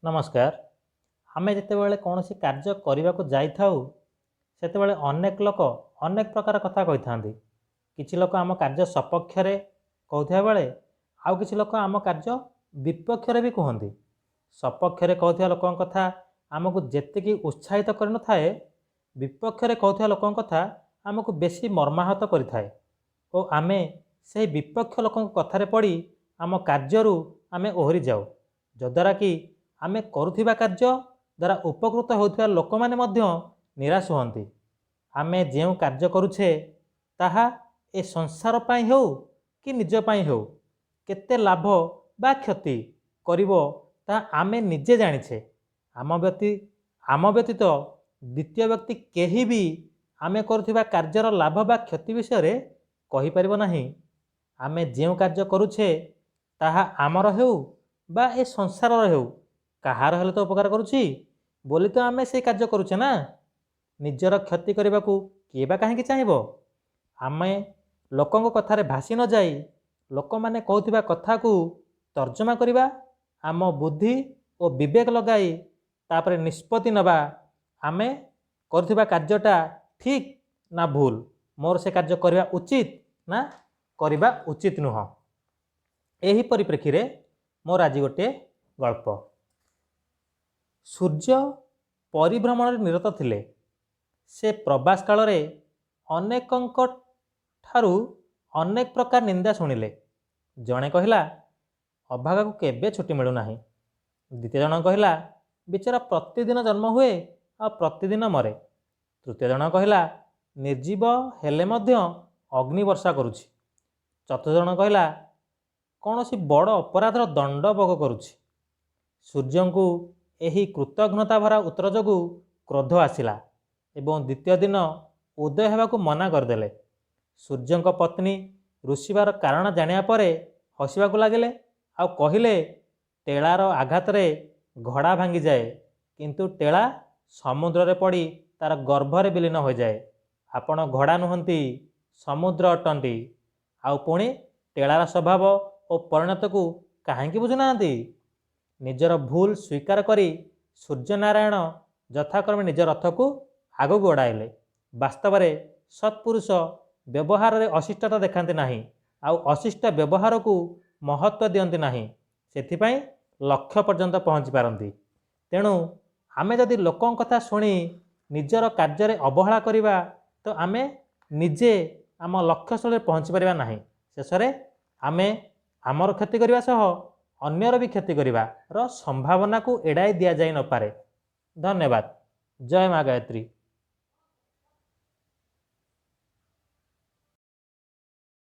नमस्कार। आमे जितेबाला कौन सी कार्य करने को जाइथाउ सेतेबाला अनेक लोक अनेक प्रकार कथा कही था। किछि लोक आम कार्य सपक्ष कहूथिबा बेले आउ किछि लोक आम कार्य विपक्ष भी कहते। सपक्ष कहूथिबा लोकन कथा आमको जेतिकी उत्साहित कर न थाए, विपक्ष कहूथिबा लोकन कथा आमको बेसी मर्माहत करिथाए और आमे से विपक्ष लोकन कथारे पड़ी आम कार्यरू आमे ओहरी जाऊ, जद्वारा कि आमे करुथिबा कार्य द्वारा उपकृत होउथिबा लोक माने मध्य निराश होती। आमे जेउ कार्य करुछे ताहा ए संसार पाई हो कि निज पाई हो केते लाभ बा क्षति करिवो ता आमे निजे जानिछे। आम व्यतीत द्वितीय व्यक्ति केही भी आमे करुथिबा कार्यर लाभ बा क्षति विषय रे कहि परिबो नाही। आमे जेउ कार्य करुछे ताहा आमर हेउ बा ए संसार हेउ कहार हेले तो उपकार करुछि बोली तो आमे से कार्य करुछे ना। निजर क्षति करने को किए बा कहीं चाहिए। आमे लोकों कथारे भासी न जाई लोक माने कहूथिबा कथा को तर्जमा करिबा, आम बुद्धि और विवेक लगाई तापरे निष्पत्ति नबा आमे करुथिबा कार्यटा ठीक ना भूल, मोर से कार्य करबा उचित ना करबा उचित नुह। एही परिप्रेक्षी रे मोर आज गोटे गल्प। सूर्य परिभ्रमण निरत थिले। से प्रवास काल रे अनेकंक ठारू अनेक प्रकार निंदा शुणिले। जणे कहला अभागा को केबे छुट्टी मिलू नाही। द्वितीय जन कहला बिचारा प्रतिदिन जन्म हुए आ प्रतिदिन मरे। तृतीय जन कहला निर्जीव हेले मध्य अग्नि वर्षा करुछि। चतुर्थ जन कहला कौन सी बड़ अपराधर दंड भोग करुछि। सूर्य को एही कृतघ्नता भरा उत्तर जोगु क्रोध आसिला एवं द्वितीय दिन उदय होगाकू मना करदेले। सूर्य पत्नी रुषिबार कारण जानिया परे हसिबाकू लागिले आ कहिले टेलार आघात रे घड़ा भांगी जाए किंतु टेला समुद्र रे पड़ी तार गर्भरे विलीन हो जाए। आपण घड़ा नुहंती समुद्र अटंती आउ पुणी टेलार स्वभाव और परिणत को कहीं बुझुनाहांती। निजर भूल स्वीकार करी सूर्यनारायण यथाक्रमे निज रथ को आगू गड़ाइले। वास्तव में सत्पुरुष व्यवहार रे अशिष्टता देखाते नहीं आउ अशिष्ट व्यवहार को महत्व दियंती नहीं, सेथिपाई लक्ष्य पर्यंत पहुँची पारती। तेणु आमे जदि लोकों कथा शुणी निजर कार्य अवहेला करिबा तो आमे निजे आम लक्ष्यस्थल पहुँची पारिबा नहीं। शेष में आमे आमर क्षति करने सह अन्यर भी क्षति करार संभावना को एड़ाई दि जाई न पारे। धन्यवाद। जय माँ गायत्री।